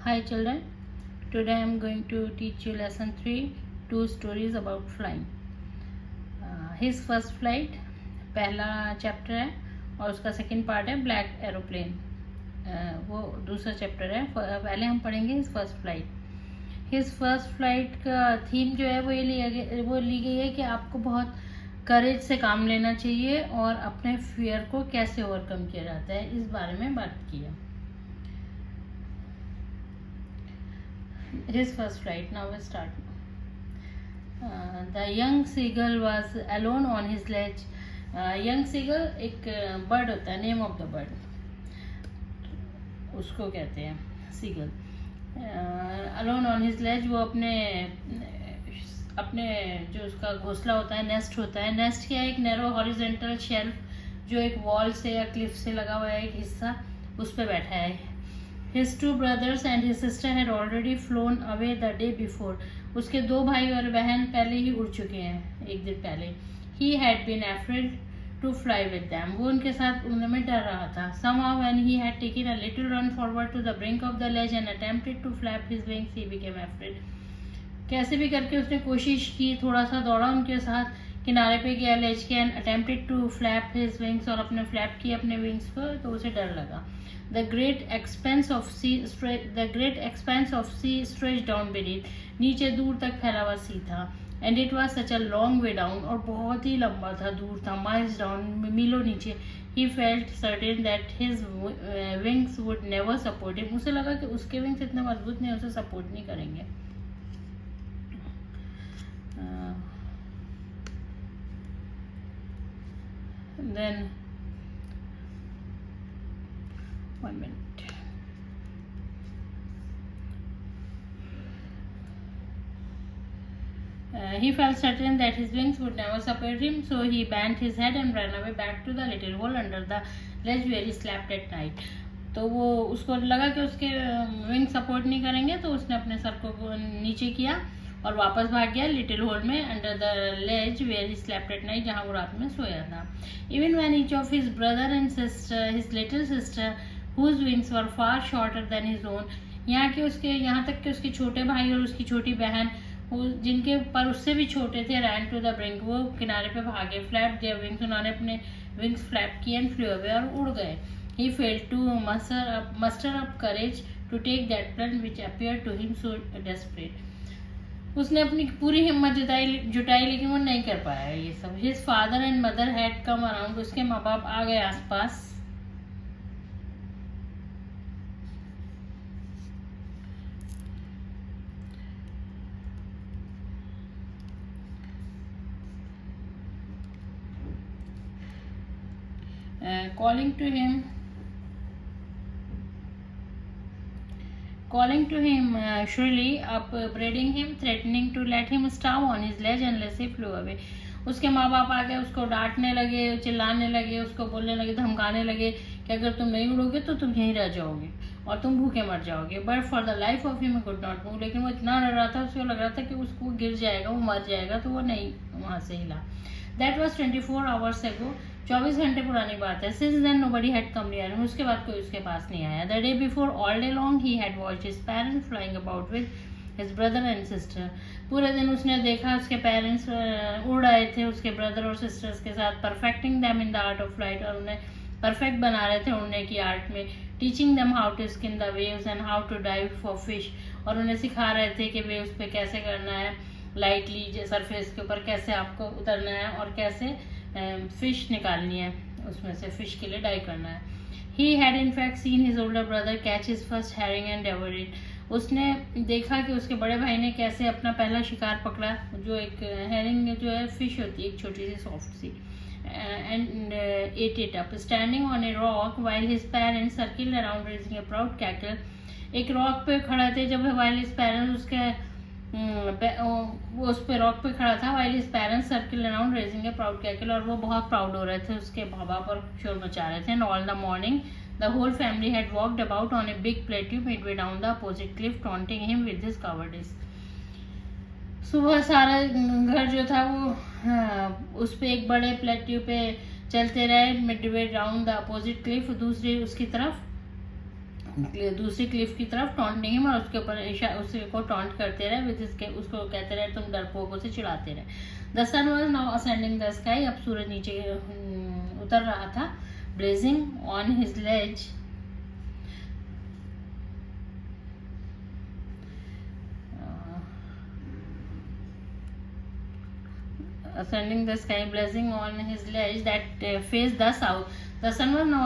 Hi children, today I am going to teach you lesson 3, 2 stories about flying. His first flight पहला chapter है और उसका second part है black aeroplane, वो दूसरा चैप्टर है. पहले हम पढ़ेंगे his first flight. His first flight का थीम जो है वो ली गई है कि आपको बहुत करेज से काम लेना चाहिए और अपने फियर को कैसे ओवरकम किया जाता है, इस बारे में बात की है. His first flight. Now we start. The young seagull was alone on his ledge. Young seagull एक बर्ड होता है, नेम ऑफ द बर्ड उसको कहते हैं सीगल. अलोन ऑन हिज लेज, वो अपने जो उसका घोंसला होता है, नेस्ट होता है. नेस्ट क्या है? एक नैरो हॉरिजेंटल शेल्फ जो एक वॉल से या क्लिफ से लगा हुआ है एक हिस्सा, उस पर बैठा है. His two brothers and his sister had already flown away the day before. उसके दो भाई और बहन पहले ही उड़ चुके हैं, एक दिन पहले. He had been afraid to fly with them. वो उनके साथ उड़ने में डर रहा था. Somehow when he had taken a little run forward to the brink of the ledge and attempted to flap his wings, he became afraid. कैसे भी करके उसने कोशिश की, थोड़ा सा दौड़ा उनके साथ, किनारे पे गया लेज के, and attempted to flap his wings, और अपने फ्लैप किए अपने विंग्स को, तो उसे डर लगा. The great expanse of sea stretched down beneath. नीचे दूर तक फैला हुआ सी था. And it was such a long way down. और बहुत ही लंबा था, दूर था, miles down, मीलों नीचे. He felt certain that his wings would never support him. उसे लगा कि उसके विंग्स इतने मजबूत नहीं, उसे सपोर्ट नहीं करेंगे. Then 1 minute. He felt certain that his wings would never support him, so he bent his head and ran away back to the little hole under the ledge where he slept at night. तो वो उसको लगा कि उसके wing support नहीं करेंगे, तो उसने अपने सर को नीचे किया और वापस भाग गया लिटिल होल में, under the ledge where he slept at night, जहाँ वो रात में सोया था. Even when each of his brother and sister, his little sister whose wings were far shorter than his own, यहाँ तक कि उसके छोटे भाई और उसकी छोटी बहन, जिनके पर उससे भी छोटे थे, ran to the brink, वो किनारे पे भागे. flap their wings, उन्होंने अपने wings flap किए and flew away, और उड़ गए. He failed to muster up courage to take that plunge which appeared to him so desperate. उसने अपनी पूरी हिम्मत जुटाई लेकिन वो नहीं कर पाया ये सब. His father and mother had come around. उसके माँ बाप आ गए आसपास. calling to him shrilly, upbraiding him, threatening to let him starve on his ledge unless he flew away. उसके माँ बाप आ गए, उसको डांटने लगे, चिल्लाने लगे, उसको बोलने लगे, धमकाने लगे कि अगर तुम नहीं उड़ोगे तो तुम यहीं रह जाओगे और तुम भूखे मर जाओगे. But for the life of him could not move. लेकिन वो इतना डर रहा था, उसको लग रहा था कि उसको गिर जाएगा, वो मर जाएगा, तो वो नहीं वहाँ से हिला. That was 24 hours ago. 24 घंटे पुरानी बात है. Since then nobody had come near him. उसके बाद कोई उसके पास नहीं आया. The day before all day long he had watched his parents flying about with his brother and sister. पूरे दिन उसने देखा उसके पेरेंट्स उड़ रहे थे उसके ब्रदर और सिस्टर्स के साथ, perfecting them in the art of flight, और उन्हें परफेक्ट बना रहे थे उड़ने की आर्ट में. Teaching them how to skim the waves and how to dive for fish, और उन्हें सिखा रहे थे कि वेव्स पे कैसे करना है, लाइटली सरफेस के ऊपर कैसे आपको उतरना है और कैसे फिश निकालनी है, उसमें से फिश के लिए डाइव करना है. He had in fact seen his older brother catch his first herring and devour it. उसने देखा कि उसके बड़े भाई ने कैसे अपना पहला शिकार पकड़ा, जो एक हैरिंग जो है फिश होती है, एक छोटी सी सॉफ्ट सी, and ate it up standing on a rock while his parents circled around raising a proud cackle. एक रॉक पे खड़ा थे जब व्हाइल हिज पेरेंट्स उसके वो उस पे रॉक पे खड़ा था, while his parents circle around raising a proud cackle, और वो बहुत प्राउड हो रहे थे, उसके माँ बाप और शोर मचा रहे थे. And all the morning the whole family had walked about on a big plateau midway down the opposite cliff, taunting him with his cowardice. सुबह सारा घर जो था वो उस पे एक बड़े प्लेट्यू पे चलते रहे, Midway down the opposite Cliff, दूसरी उसकी तरफ, दूसरी क्लिफ की तरफ टॉन्टिंग हिम, और उसके ऊपर उसको टॉन्ट करते रहे विद इसके, उसको कहते रहे तुम डरपोकों से चिढ़ाते रहे। The sun was now ascending the sky, अब सूरज नीचे उतर रहा था। Blazing on his ledge, ascending the sky, blazing on his ledge that faced the south. The sun was now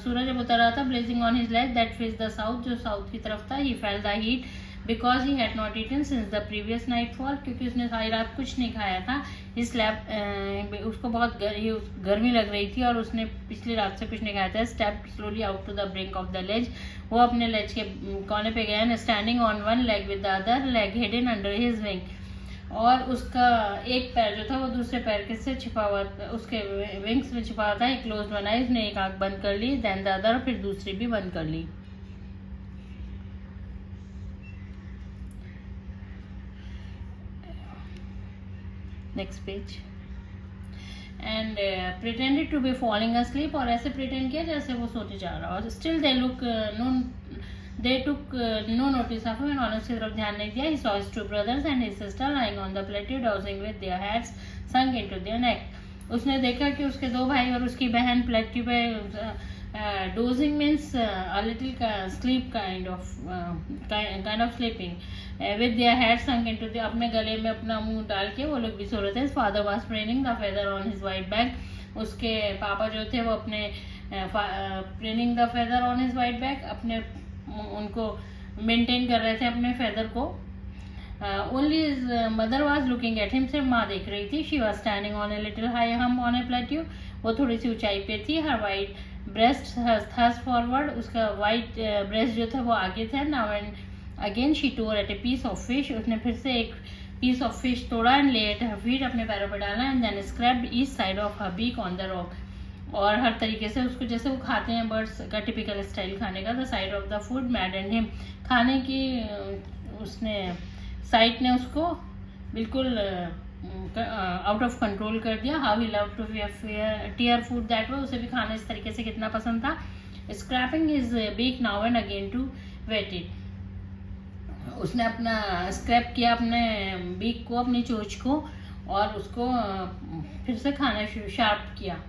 सूरज अब उतर रहा था, blazing on his ledge that faced the south, जो साउथ की तरफ था। He felt the heat because he had not eaten since the previous nightfall, क्योंकि उसने सारी रात कुछ नहीं खाया था। He slept, उसको बहुत गर्मी लग रही थी और उसने पिछली रात से कुछ नहीं खाया था। Stepped slowly out to the brink of the ledge, वो अपने लेज के कोने पे गया। Standing on one leg with the other leg hidden under his wing, और उसका एक पैर जो था वो दूसरे पैर के से छिपा हुआ, उसके विंग्स में छिपा हुआ था। एक क्लोज वन आई, उसने एक आंख बंद कर ली। देन द अदर, फिर दूसरी भी बंद कर ली। Next page. And pretended to be falling asleep, और ऐसे प्रिटेंड किया जैसे वो सोने जा रहा हो। Still they look They took no notice of him, and उन्होंने उसकी तरफ ध्यान नहीं दिया। He saw his two brothers and his sister lying on the plateau, dozing with their heads sunk into their neck. उसने देखा कि उसके दो भाई और उसकी बहन प्लेट्यू पे, dozing means a little sleep kind of sleeping, with their heads sunk into the, अपने गले में अपना मुंह डाल के वो लोग भी सो रहे थे। His father was preening the feather on his white back, उसके पापा जो थे वो अपने preening the feather on his white back, अपने उनको मेंटेन कर रहे थे अपने फेदर को। Only his mother was looking at him, सिर्फ माँ देख रही थी। She was standing on a little high hump on a plateau, वो थोड़ी सी ऊंचाई पे थी। Her white breast thrust forward, उसका वाइट ब्रेस्ट जो था वो आगे था। Now and again she tore at a piece of fish, उसने फिर से एक पीस ऑफ फिश तोड़ा। एंड लेट हर फीट, अपने पैरों पर डाला। And then scraped each side of her beak on the rock, और हर तरीके से उसको, जैसे वो खाते हैं बर्ड्स का टिपिकल स्टाइल खाने का। The side of the food मैडेंड him, खाने की उसने साइट ने उसको बिल्कुल आउट ऑफ कंट्रोल कर दिया। How he love to tear food that way, उसे भी खाना इस तरीके से कितना पसंद था। Scraping his beak now and again to whet it, उसने अपना स्क्रैप किया अपने बीक को, अपनी चोंच को, और उसको फिर से खाना शार्प किया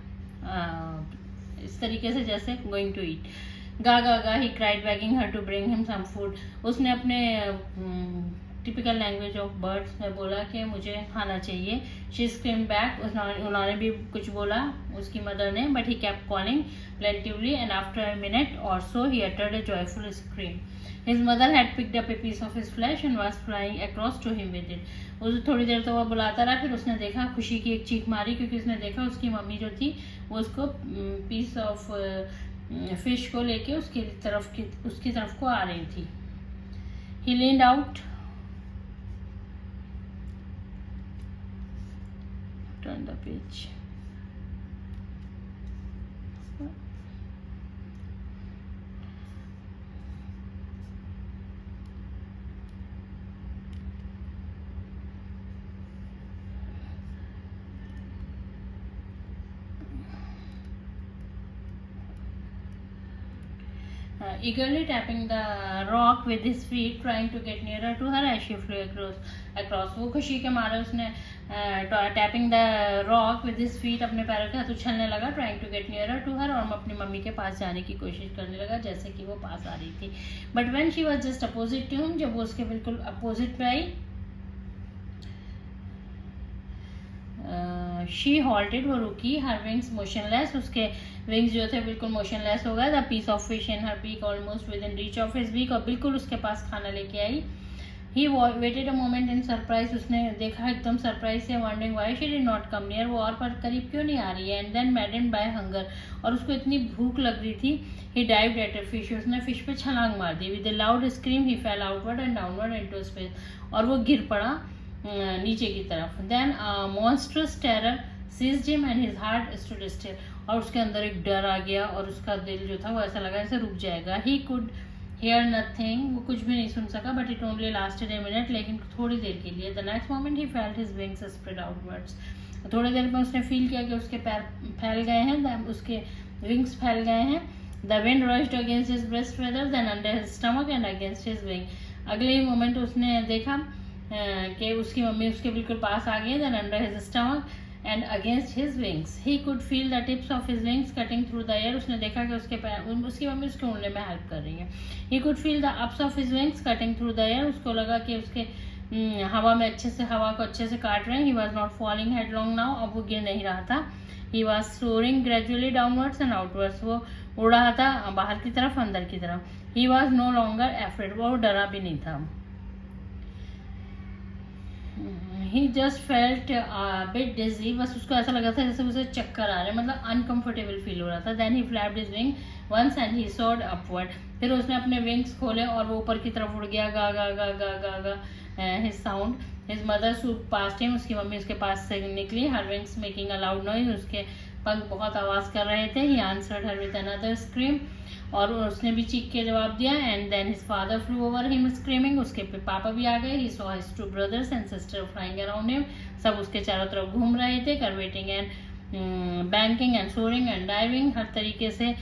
इस तरीके से जैसे गोइंग टू ईट। गा गा गा he cried begging her to bring him some food, उसने अपने टिपिकल लैंग्वेज ऑफ बर्ड्स में बोला कि मुझे खाना चाहिए। शी स्क्रीम बैक, उन्होंने भी कुछ बोला उसकी मदर ने। But he kept calling plaintively, and after a minute or so he uttered a joyful scream. His mother had picked up a piece of his flesh and was flying across to him with it. उसे थोड़ी देर तो वह बुलाता रहा, फिर उसने देखा, खुशी की एक चीख मारी, क्योंकि उसने देखा उसकी मम्मी जो थी वो उसको पीस ऑफ फिश को लेके उसकी तरफ को आ रही थी। He leaned out, turn the page. Eagerly tapping the rock with his feet, trying to get nearer to her as she flew across. वो खुशी के मारे उसने tapping the rock with his feet, अपने पैरों के हाथ उछलने लगा। Trying to get nearer to her, और अपनी मम्मी के पास जाने की कोशिश करने लगा जैसे कि वो पास आ रही थी। But when she was just opposite to him, जब वो उसके बिल्कुल अपोजिट पे आई, शी हॉल्टेड, वो रुकी। हर विंग्स मोशनलेस, उसके विंग्स जो थे बिल्कुल मोशनलेस हो गए। The piece of fish in her beak almost within reach of his beak, और बिल्कुल उसके पास खाना लेके आई। He waited a moment in surprise, उसने देखा एकदम सरप्राइज से, wondering why she did not come near, वो और पर करीब क्यों नहीं आ रही है। And then maddened by hunger, और उसको इतनी भूख लग रही थी। He dived at a fish, उसने फिश पे छलांग मार दी। With a loud scream he fell outward and downward into space, और वो गिर पड़ा नीचे की तरफ। Then monstrous terror seized him and his heart stood still, और उसके अंदर एक डर आ गया और उसका दिल जो था वो ऐसा लगा जैसे रुक जाएगा। ही कुड हियर नथिंग, वो कुछ भी नहीं सुन सका। But it only lasted a minute, लेकिन थोड़ी देर के लिए। The next moment he felt his wings spread outwards, थोड़ी देर में उसने फील किया कि उसके पैर फैल गए हैं, उसके विंग्स फैल गए हैं। The wind rushed against his breast feather then under his stomach and against his wing. अगले ही मोमेंट उसने देखा कि उसकी मम्मी उसके बिल्कुल पास आ गई। Then under his stomach and against his wings he could feel the tips of his wings cutting through the air. उसने देखा कि उसके उसकी मम्मी उसके उड़ने में हेल्प कर रही है। ही could feel the ups of his wings cutting through the air. उसको लगा कि उसके हवा में अच्छे से हवा को अच्छे से काट रहे हैं। He was not falling headlong now, अब वो गिर नहीं रहा था। He was soaring gradually downwards and outwards, वो उड़ रहा था बाहर की तरफ अंदर की तरफ। He was no longer afraid, वो डरा भी नहीं था। He just felt bit dizzy, बस उसको ऐसा लगा था जैसे उसे चक्कर आ रहे, मतलब अनकंफर्टेबल फील हो रहा था। Then he flapped his wing once and he soared upward, फिर उसने अपने विंग्स खोले और वो ऊपर की तरफ उड़ गया। गा गा गा गा गा गा his sound. His mother swooped past him, उसकी मम्मी उसके पास से निकली। Her wings making a loud noise, उसके पंख बहुत आवाज कर रहे थे। He answered her with another scream, और उसने भी चीख के जवाब दिया। And then his father flew over him screaming, उसके पापा भी आ गए। He saw his two brothers and sister flying around him, सब उसके चारों तरफ घूम रहे थे। Curveting and banking and soaring and diving, हर तरीके से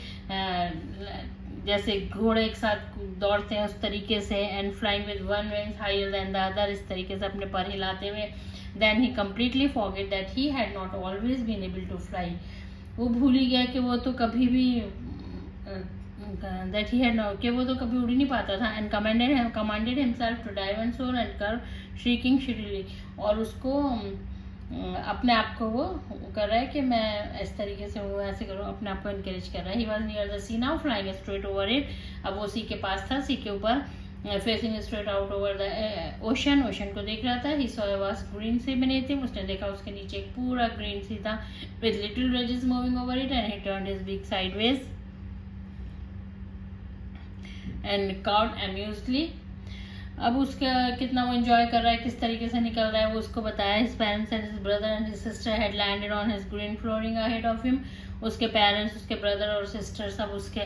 जैसे घोड़े एक साथ दौड़ते हैं उस तरीके से। And flying with one wings higher than the other, इस तरीके से अपने पर हिलाते हुए। Then he completely forget that he had not always been able to fly, वो भूल ही गया कि वो तो कभी भी that he had कि वो तो कभी उड़ ही नहीं पाता था। And commanded himself to dive and soar and curve shrieking shrilly, और उसको अपने आप को वो कर रहा है कि मैं इस तरीके से हूँ, ऐसे करूँ, अपने आप को इनकरेज कर रहा है। He was near the sea now flying straight over it, अब वो सी के पास था, सी के ऊपर facing straight out over the ocean, ocean को देख रहा था। He saw a vast green sea beneath him, उसने देखा उसके नीचे एक पूरा ग्रीन सी था with little ridges moving over it, and he turned his beak sideways and cawed amusedly। अब उसका कितना वो एंजॉय कर रहा है, किस तरीके से निकल रहा है, वो उसको बताया। His parents and his brother and his sister had landed on his green flooring ahead of him, उसके पेरेंट्स, उसके ब्रदर और सिस्टर सब उसके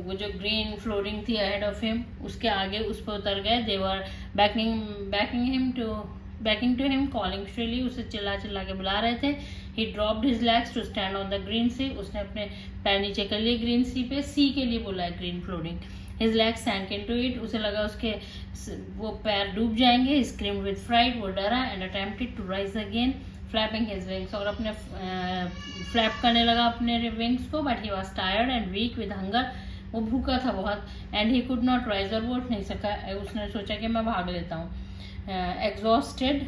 वो जो ग्रीन फ्लोरिंग थी अहेड ऑफ हिम उसके आगे उस पर उतर गए। They were beckoning to him calling shrilly, उसे चिल्ला चिल्ला के बुला रहे थे। He dropped his legs to stand on the green sea, उसने अपने पैर नीचे कर लिए ग्रीन सी पे, सी के लिए बोला है green flooring. His legs sank into it, उसे लगा उसके वो पैर डूब जाएंगे। He screamed with fright, वो डरा and attempted to rise again, flapping his wings, और अपने फ्लैप करने लगा अपने विंग्स को। But he was tired and weak with hunger, वो भूखा था बहुत। And he could not rise, और वो उठ नहीं सका। उसने सोचा कि मैं भाग लेता हूँ। Exhausted,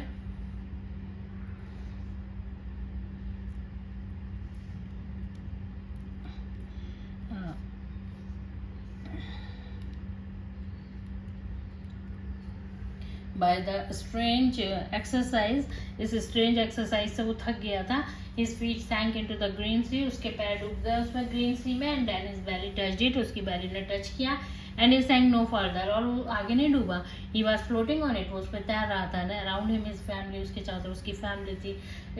by the strange exercise, इस strange exercise से वो थक गया था। His feet sank into the green sea, उसके पैर डूब गए उसमें green sea में। And then his belly touched it, उसकी belly ने टच किया। And he sank no further, और वो आगे नहीं डूबा। He was floating on it, वो उस पर तैर रहा था। Around him his family, उसके चारों तरफ उसकी family थी।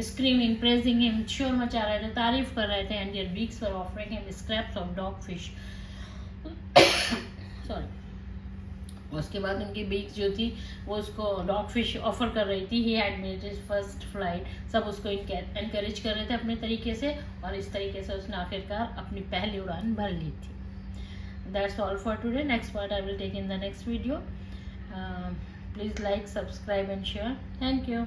Screaming, praising him, शोर मचा रहे थे, तारीफ कर रहे थे। And their beaks were offering him scraps of dogfish sorry, उसके बाद उनकी बीक्स जो थी वो उसको डॉग फिश ऑफर कर रही थी। He had made his first flight, सब उसको इनकरेज कर रहे थे अपने तरीके से, और इस तरीके से उसने आखिरकार अपनी पहली उड़ान भर ली थी। That's all for today. Next part I will take in the next video. Please like, subscribe and share. Thank you.